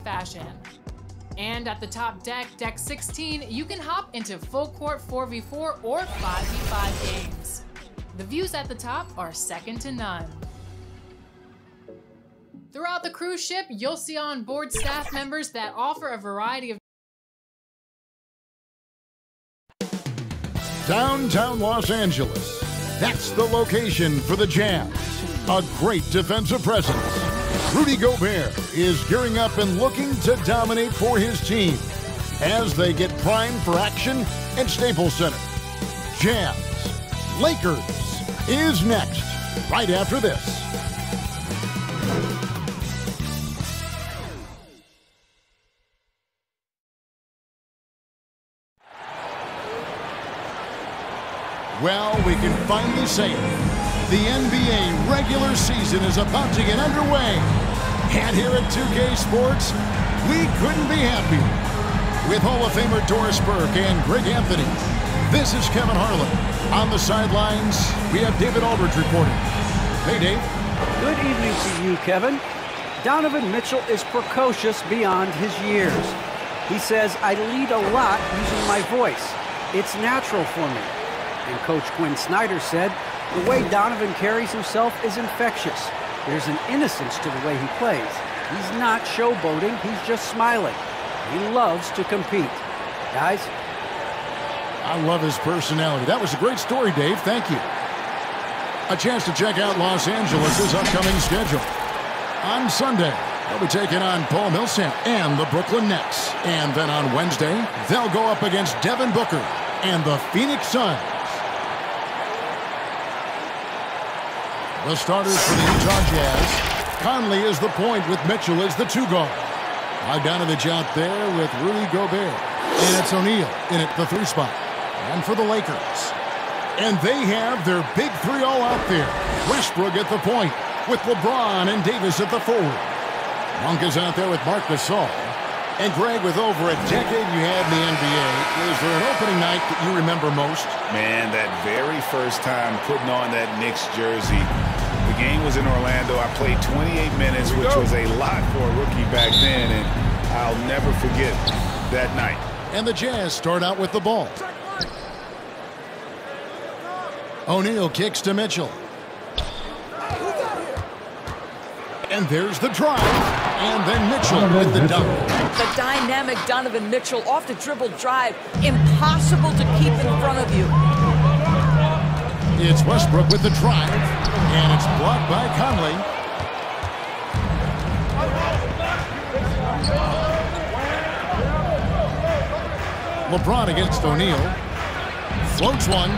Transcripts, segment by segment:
Fashion. And at the top deck, deck 16, you can hop into full court 4v4 or 5v5 games. The views at the top are second to none. Throughout the cruise ship, you'll see on board staff members that offer a variety of Downtown Los Angeles. That's the location for the Jazz. A great defensive presence. Rudy Gobert is gearing up and looking to dominate for his team as they get primed for action at Staples Center. Jazz Lakers is next, right after this. Well, we can finally say it. The NBA regular season is about to get underway. And here at 2K Sports, we couldn't be happier. With Hall of Famer Doris Burke and Greg Anthony, this is Kevin Harlan. On the sidelines, we have David Aldridge reporting. Hey, Dave. Good evening to you, Kevin. Donovan Mitchell is precocious beyond his years. He says, I lead a lot using my voice. It's natural for me. And Coach Quinn Snyder said, the way Donovan carries himself is infectious. There's an innocence to the way he plays. He's not showboating, he's just smiling. He loves to compete. Guys? I love his personality. That was a great story, Dave. Thank you. A chance to check out Los Angeles' upcoming schedule. On Sunday, they'll be taking on Paul Millsap and the Brooklyn Nets. And then on Wednesday, they'll go up against Devin Booker and the Phoenix Suns. The starters for the Utah Jazz. Conley is the point with Mitchell as the two guard. Bogdanovich out there with Rudy Gobert. And it's O'Neal in at the 3 spot. And for the Lakers. And they have their big 3 all out there. Westbrook at the point with LeBron and Davis at the forward. Monk is out there with Marc Gasol. And Greg, with over a decade you had in the NBA, is there an opening night that you remember most? Man, that very first time putting on that Knicks jersey. The game was in Orlando. I played 28 minutes, which was a lot for a rookie back then, and I'll never forget that night. And the Jazz start out with the ball. O'Neal kicks to Mitchell. And there's the drive. And then Mitchell with the dunk. The dynamic Donovan Mitchell off the dribble drive. Impossible to keep in front of you. It's Westbrook with the drive. And it's blocked by Conley. LeBron against O'Neal. Floats one.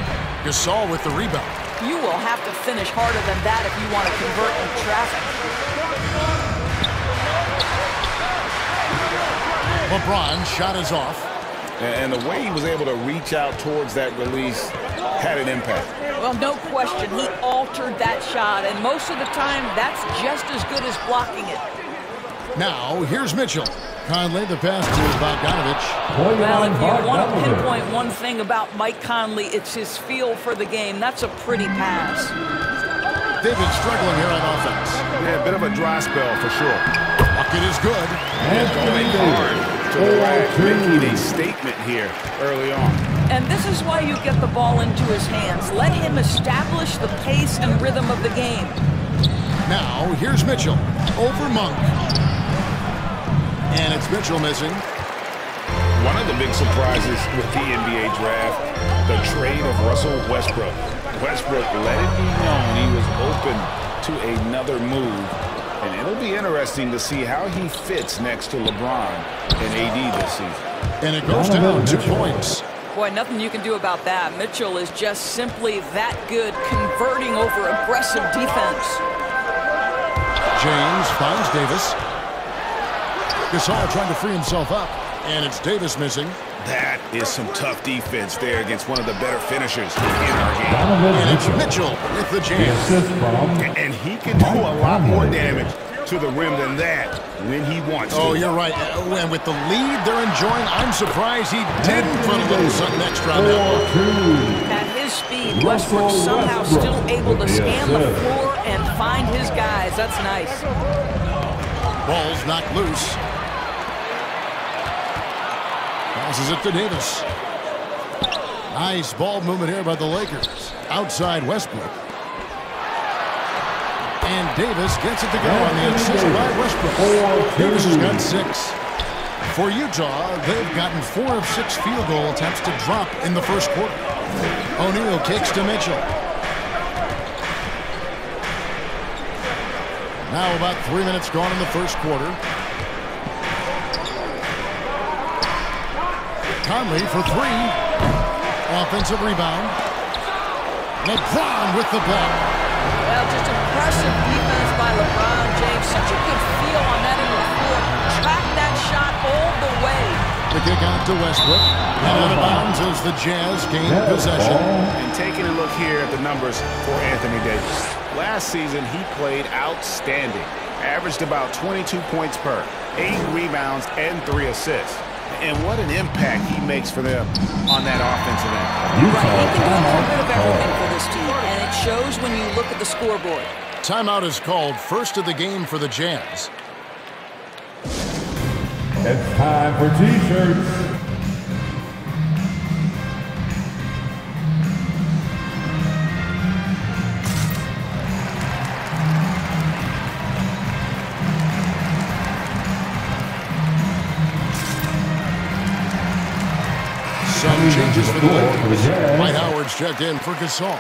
Gasol with the rebound. You will have to finish harder than that if you want to convert in traffic. LeBron shot is off. And the way he was able to reach out towards that release had an impact. Well, no question. He altered that shot, and most of the time, that's just as good as blocking it. Now, here's Mitchell. Conley, the pass to Bogdanovich. Well, if you want to pinpoint one thing about Mike Conley, it's his feel for the game. That's a pretty pass. They've been struggling here on offense. Yeah, a bit of a dry spell for sure. Bucket is good. And going hard to the rack, making a statement here early on. And this is why you get the ball into his hands. Let him establish the pace and rhythm of the game. Now, here's Mitchell over Monk. And it's Mitchell missing. One of the big surprises with the NBA draft, the trade of Russell Westbrook. Westbrook let it be known he was open to another move. And it'll be interesting to see how he fits next to LeBron and AD this season. And it goes down 2 points. Boy, nothing you can do about that. Mitchell is just simply that good, converting over aggressive defense. James finds Davis. Gasol trying to free himself up. And it's Davis missing. That is some tough defense there against one of the better finishers in our game. And it's Mitchell with the jam. And he can do a lot more damage to the rim than that when he wants to. Oh, you're right. And with the lead they're enjoying, I'm surprised he didn't put a little something extra on that one. At his Westbrook somehow still able to scan the floor and find his guys. That's nice. Ball's knocked loose. Passes it to Davis. Nice ball movement here by the Lakers. Outside Westbrook. And Davis gets it to go on the assist by Westbrook. Davis has got 6. For Utah, they've gotten 4 of 6 field goal attempts to drop in the first quarter. O'Neal kicks to Mitchell. Now about 3 minutes gone in the first quarter. Conley for 3. Offensive rebound. LeBron with the block. Well, just impressive defense by LeBron James. Such a good feel on that end of the floor. Track that shot all the way. The kick out to Westbrook. And out of bounds as the Jazz gain possession. And taking a look here at the numbers for Anthony Davis. Last season, he played outstanding. Averaged about 22 points per, 8 rebounds, and 3 assists. And what an impact he makes for them on that offensive end. Right, he can do a little bit of everything for this team, and it shows when you look at the scoreboard. Timeout is called, first of the game for the Jazz. It's time for T-shirts. Some changes for the Lakers. Dwight Howard's checked in for Gasol.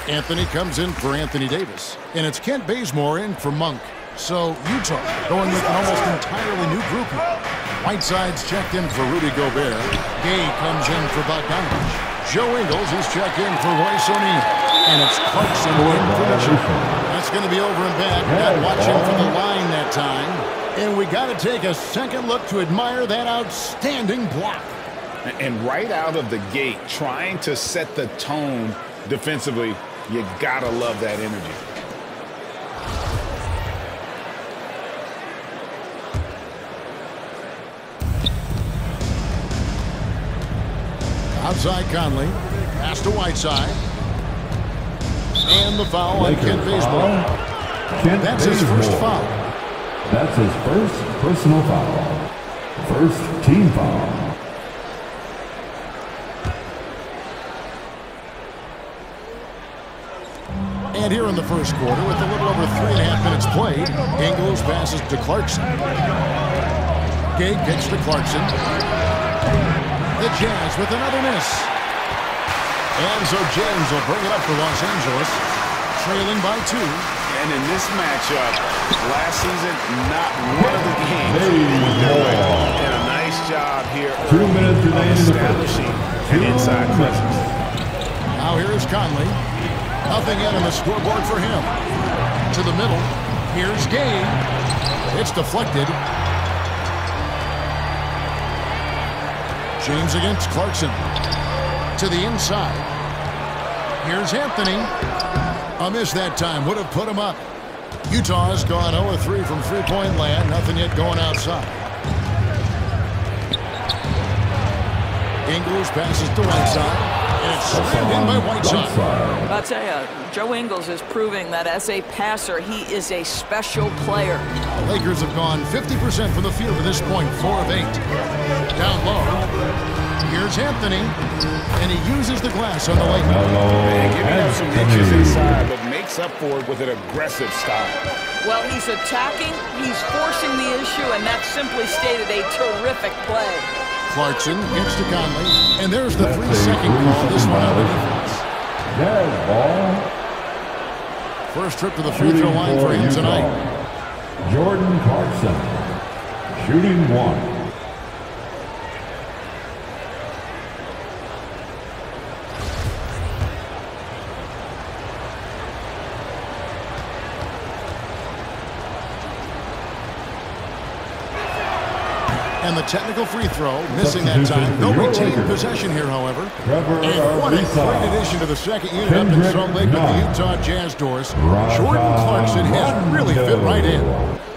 Anthony comes in for Anthony Davis. And it's Kent Bazemore in for Monk. So Utah going with an almost entirely new group here. Whiteside's checked in for Rudy Gobert. Gay comes in for Bogdanovich. Joe Ingles is checked in for Royce O'Neal. And it's Clarkson in for Mitchell. That's going to be over and back. Not watching for the line that time. And we got to take a second look to admire that outstanding block. And right out of the gate, trying to set the tone defensively, you gotta love that energy. Outside Conley, pass to Whiteside. And the foul on Kent Bazemore. That's his first foul. That's his first personal foul. First team foul. And here in the first quarter, with a little over 3.5 minutes played, Ingles passes to Clarkson. Gay gets to Clarkson. The Jazz with another miss. And so James will bring it up for Los Angeles, trailing by 2. And in this matchup, last season, not one of the games went their way. And a nice job here 2 minutes remaining in the establishing an inside presence. Now here is Conley. Nothing yet on the scoreboard for him. To the middle. Here's Gay. It's deflected. James against Clarkson. To the inside. Here's Anthony. A miss that time. Would have put him up. Utah has gone 0-3 from three-point land. Nothing yet going outside. Ingles passes to Whiteside. And it's slammed in by Whiteside. I'll tell you, Joe Ingles is proving that as a passer, he is a special player. Lakers have gone 50% from the field to this point, 4 of 8. Down low. Here's Anthony, and he uses the glass on the Lakers. And giving up some inches inside, but makes up for it with an aggressive style. Well, he's attacking, he's forcing the issue, and that's simply stated a terrific play. Clarkson gets to Conley, and there's the 3-second call. This one out of defense. Jazz ball. First trip to the free throw line for him tonight. Jordan Clarkson, shooting 1. And the technical free throw, missing that time. They'll retain possession here, however. And what a great addition to the second unit up in Salt Lake with the Utah Jazz doors. Jordan Clarkson has really fit right in.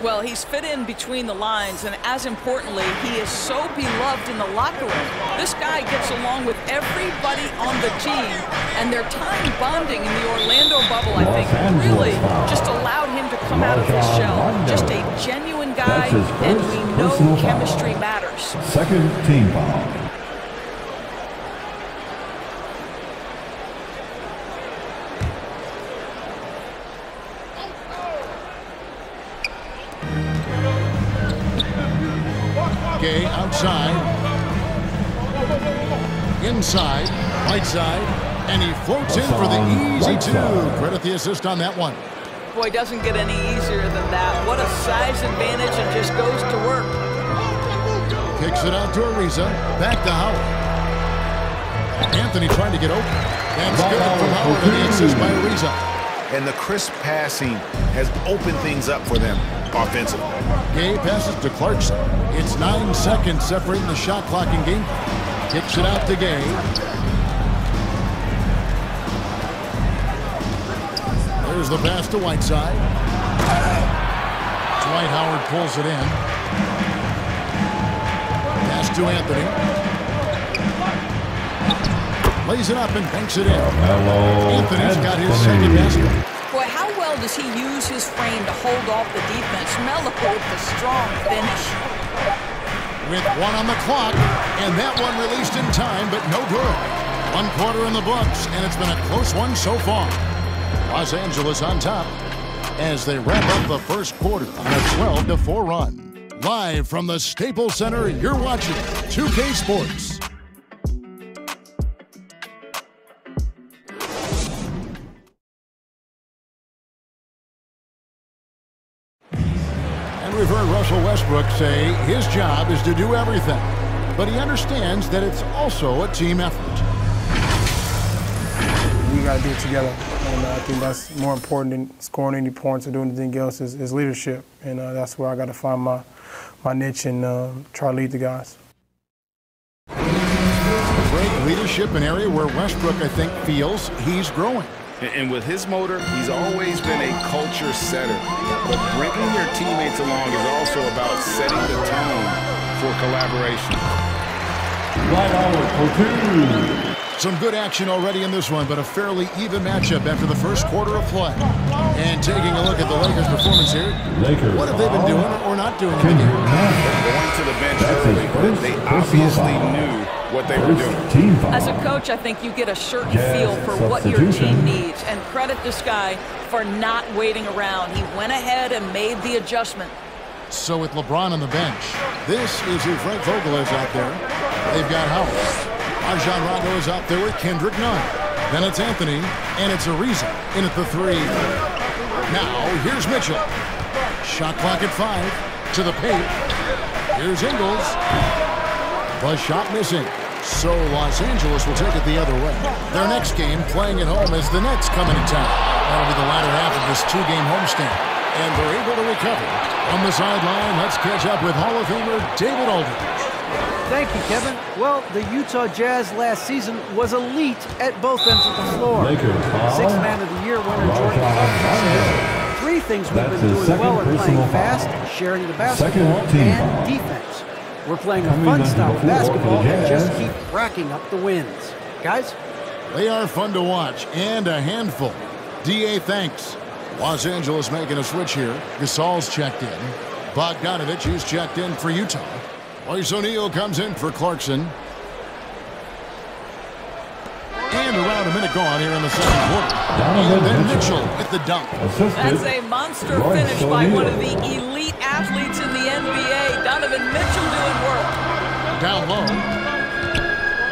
Well, he's fit in between the lines, and as importantly, he is so beloved in the locker room. This guy gets along with everybody on the team, and their time bonding in the Orlando bubble, I think, really just allowed him to come out of his shell. Just a genuine guy, and we know chemistry matters. Second team foul. Gay outside, inside, right side, and he floats in for the easy two. Credit the assist on that one. Boy, doesn't get any easier than that. What a size advantage, and just goes to work. Kicks it out to Ariza, back to Howard. Anthony trying to get open. That's good from Howard, and the assist by Ariza. And the crisp passing has opened things up for them offensively. Gay passes to Clarkson. It's 9 seconds separating the shot clock and game. Kicks it out to Gay. There's the pass to Whiteside. Dwight Howard pulls it in. Pass to Anthony. Lays it up and banks it in. Anthony's got his second basket. Boy, how well does he use his frame to hold off the defense? Melo with the strong finish. With one on the clock, and that one released in time, but no good. 1 quarter in the books, and it's been a close one so far. Los Angeles on top as they wrap up the first quarter on a 12-4 run. Live from the Staples Center, you're watching 2K Sports. And we've heard Russell Westbrook say his job is to do everything, but he understands that it's also a team effort. We got to do it together, and I think that's more important than scoring any points or doing anything else is leadership, and that's where I got to find my niche and try to lead the guys. Great leadership, an area where Westbrook, I think, feels he's growing. And with his motor, he's always been a culture setter. But bringing your teammates along is also about setting the tone for collaboration. Some good action already in this one, but a fairly even matchup after the first quarter of play. And taking a look at the Lakers' performance here, what have they been doing or not doing in the game? They're going to the bench early, but they obviously knew what they were doing. As a coach, I think you get a certain feel for what your team needs, and credit this guy for not waiting around. He went ahead and made the adjustment. So with LeBron on the bench, this is who Frank Vogel is out there. They've got Howard. Rajon Rondo is out there with Kendrick Nunn. Then it's Anthony, and it's Ariza in at the 3. Now, here's Mitchell. Shot clock at 5. To the paint. Here's Ingles. The shot missing. So Los Angeles will take it the other way. Their next game playing at home as the Nets come into town. That'll be the latter half of this 2-game homestand. And they're able to recover. On the sideline, let's catch up with Hall of Famer David Aldridge. Thank you, Kevin. Well, the Utah Jazz last season was elite at both ends of the floor. Sixth Man of the Year winner Jordan Clarkson says 3 things we've been doing well are playing fast, sharing the basketball, and defense. We're playing a fun style of basketball and just keep racking up the wins. Guys? They are fun to watch and a handful. DA, thanks. Los Angeles making a switch here. Gasol's checked in. Bogdanovich, who's checked in for Utah. Royce O'Neal comes in for Clarkson. And around a minute gone here in the second quarter. And then Mitchell at the dunk. That's a monster finish by one of the elite athletes in the NBA. Donovan Mitchell doing work. Down low.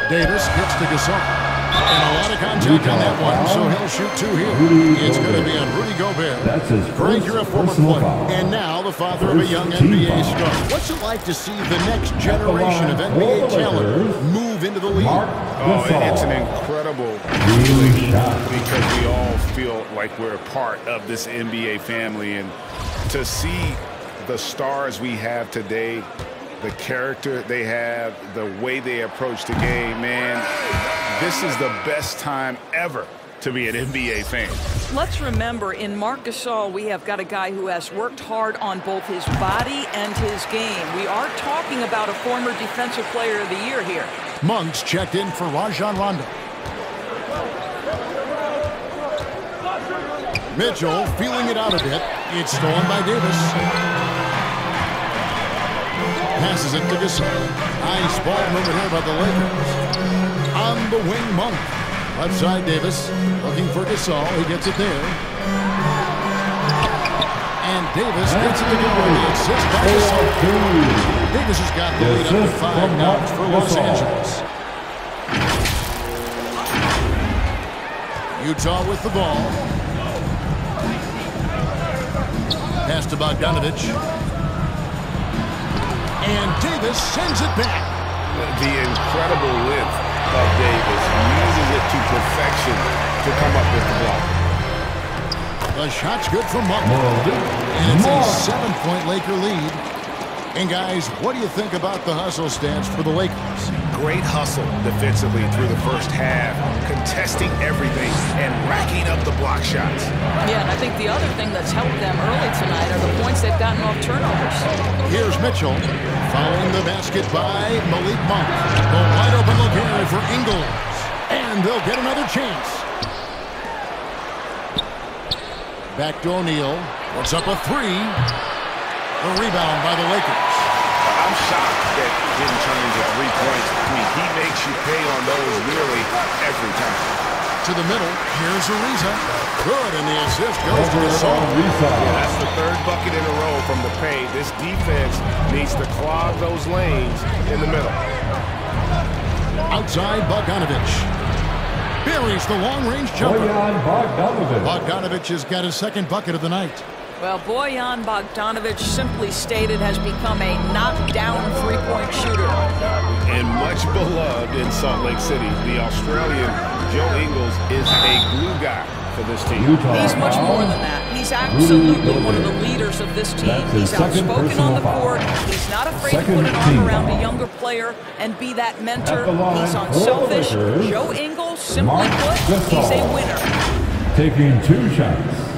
Davis gets to Gasol. And a lot of contact on that one, so he'll shoot 2 here. It's going to be on Rudy Gobert. That's his Greg, you're a former player, and now the father of a young NBA star. What's it like to see the next generation of NBA talent move into the league? Oh, it's an incredible feeling because we all feel like we're a part of this NBA family. And to see the stars we have today, the character they have, the way they approach the game, man, this is the best time ever to be an NBA fan. Let's remember, in Marc Gasol, we have got a guy who has worked hard on both his body and his game. We are talking about a former Defensive Player of the Year here. Monk's checked in for Rajon Rondo. Mitchell feeling it out a bit. It's stolen by Davis. Passes it to Gasol. Nice ball movement here by the Lakers. On the wing, Monk. Left side, Davis. Looking for Gasol. He gets it there. And Davis gets it to go. The assist by Gasol. Davis has got the lead up to 5 now for Los Angeles. Utah with the ball. Pass to Bogdanovich. And Davis sends it back. The incredible width of Davis uses it to perfection to come up with the block. The shot's good from Monk. And it's a 7-point Laker lead. And guys, what do you think about the hustle stance for the Lakers? Great hustle defensively through the first half, contesting everything and racking up the block shots. Yeah, and I think the other thing that's helped them early tonight are the points they've gotten off turnovers. Here's Mitchell, following the basket by Malik Monk. The wide open look here for Ingles. And they'll get another chance. Back to O'Neal. What's up a 3? The rebound by the Lakers. I'm shocked that it didn't turn into 3 points. I mean, he makes you pay on those nearly every time. To the middle, here's Ariza. Good, and the assist goes to Gasol. Yeah, that's the 3rd bucket in a row from the paint. This defense needs to clog those lanes in the middle. Outside, Bogdanovich. Buries the long-range jumper. Bogdanovich has got his 2nd bucket of the night. Well, Bojan Bogdanovic, simply stated, has become a knockdown three-point shooter. And much beloved in Salt Lake City. The Australian Joe Ingles is a glue guy for this team. He's much more than that. He's absolutely one of the leaders of this team. He's outspoken on the court. He's not afraid to put an arm around a younger player and be that mentor. He's unselfish. Joe Ingles, simply put, he's a winner. Taking 2 shots.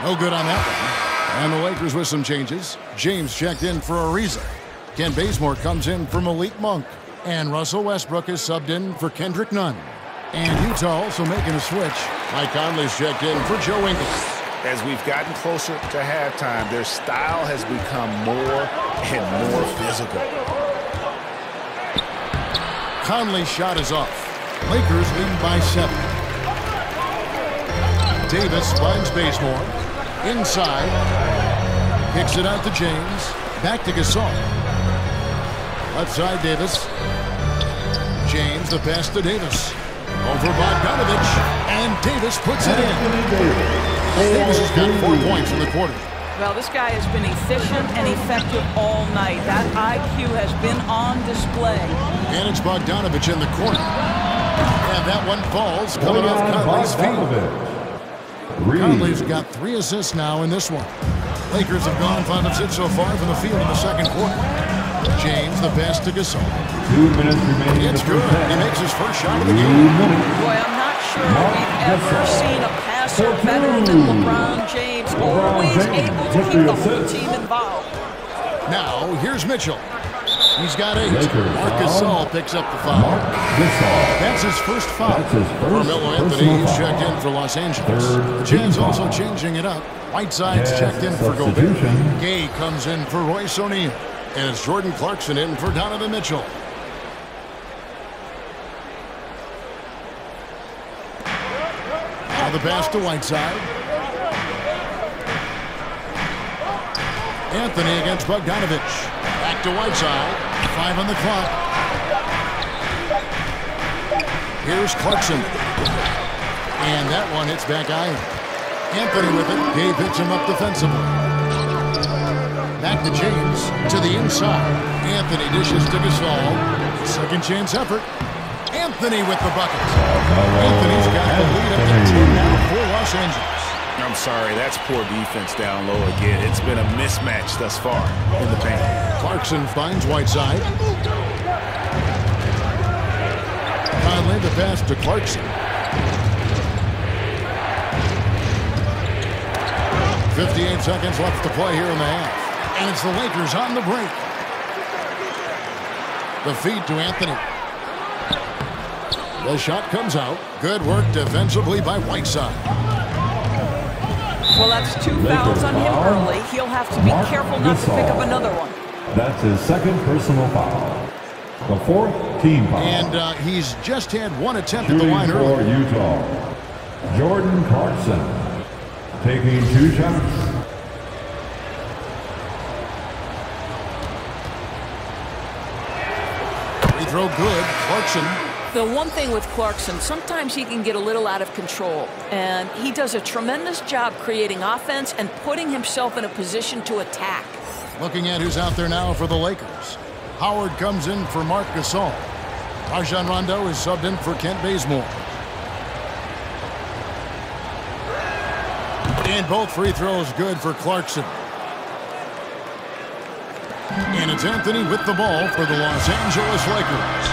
No good on that one. And the Lakers with some changes. James checked in for Ariza. Ken Bazemore comes in for Malik Monk. And Russell Westbrook is subbed in for Kendrick Nunn. And Utah also making a switch. Mike Conley's checked in for Joe Ingles. As we've gotten closer to halftime, their style has become more and more physical. Conley's shot is off. Lakers lead by 7. Davis finds Bazemore. Inside. Kicks it out to James. Back to Gasol. Left side, Davis. James, the pass to Davis. Over Bogdanovich. And Davis puts it in. Davis has got 4 points in the quarter. Well, this guy has been efficient and effective all night. That IQ has been on display. And it's Bogdanovich in the corner. And that one falls coming off Conley's feet. Conley's got 3 assists now in this one. Lakers have gone 5 of 6 so far from the field in the 2nd quarter. James, the pass to Gasol. 2 minutes remaining. It's good. He makes his first shot of the game. Boy, I'm not sure we've ever seen a passer better than LeBron James. Always able to keep the whole team involved. Now, here's Mitchell. He's got 8. Marc Gasol picks up the foul. That's his first foul. Carmelo Anthony, he's checked in for Los Angeles. The Jazz also changing it up. Whiteside's checked in for Gobert. Gay comes in for Royce O'Neal. And it's Jordan Clarkson in for Donovan Mitchell. Now the pass to Whiteside. Anthony against Bogdanovich. Back to Whiteside. 5 on the clock. Here's Clarkson. And that one hits back iron. Anthony with it. Gabe hits him up defensively. Back to James. To the inside. Anthony dishes to Gasol. Second chance effort. Anthony with the bucket. Anthony's got the lead up to 10 now for Los Angeles. I'm sorry, that's poor defense down low again. It's been a mismatch thus far in the paint. Clarkson finds Whiteside. Conley, the pass to Clarkson. 58 seconds left to play here in the half. And it's the Lakers on the break. The feed to Anthony. The shot comes out. Good work defensively by Whiteside. Well, that's 2 fouls on him early. He'll have to be careful not to pick up another one. That's his second personal foul. The 4th team foul. And he's just had 1 attempt at the line for earlier. Utah, Jordan Clarkson taking 2 shots. Free throw good. Clarkson. The one thing with Clarkson, sometimes he can get a little out of control, and he does a tremendous job creating offense and putting himself in a position to attack. Looking at who's out there now for the Lakers. Howard comes in for Marc Gasol. Rajon Rondo is subbed in for Kent Bazemore. And both free throws good for Clarkson. And it's Anthony with the ball for the Los Angeles Lakers.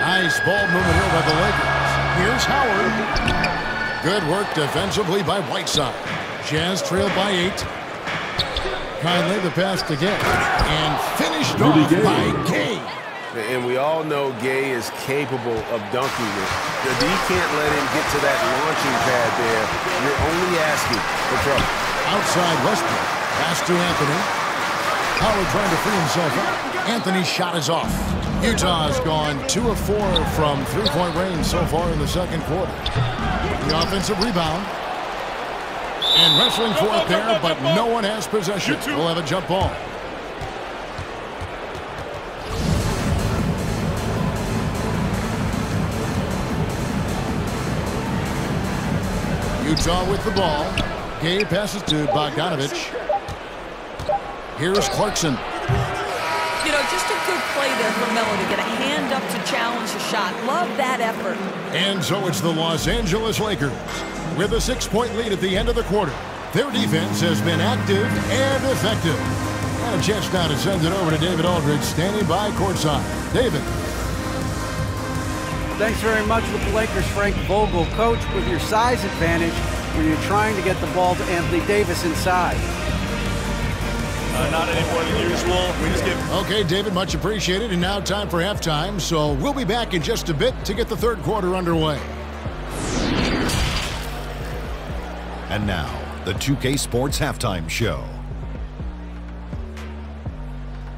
Nice ball movement here by the Lakers. Here's Howard. Good work defensively by Whiteside. Jazz trailed by 8. Conley the pass to Gay. And finished off by Gay. And we all know Gay is capable of dunking it. If he can't let him get to that launching pad there, you're only asking for trouble. Outside Westbrook. Pass to Anthony. Howard trying to free himself up. Anthony's shot is off. Utah has gone 2 of 4 from three-point range so far in the second quarter. The offensive rebound. And wrestling for it there, but no one has possession. We'll have a jump ball. Utah with the ball. Gay passes to Bogdanovich. Here's Clarkson. You know, just a good play there for Melo to get a hand up to challenge a shot. Love that effort. And so it's the Los Angeles Lakers with a 6-point lead at the end of the quarter. Their defense has been active and effective. And a chance now to send it over to David Aldridge, standing by courtside. David. Thanks very much with the Lakers, Frank Vogel. Coach, with your size advantage when you're trying to get the ball to Anthony Davis inside. Not any more than usual. We just give. Okay, David, much appreciated. And now time for halftime. So we'll be back in just a bit to get the third quarter underway. And now, the 2K Sports Halftime Show.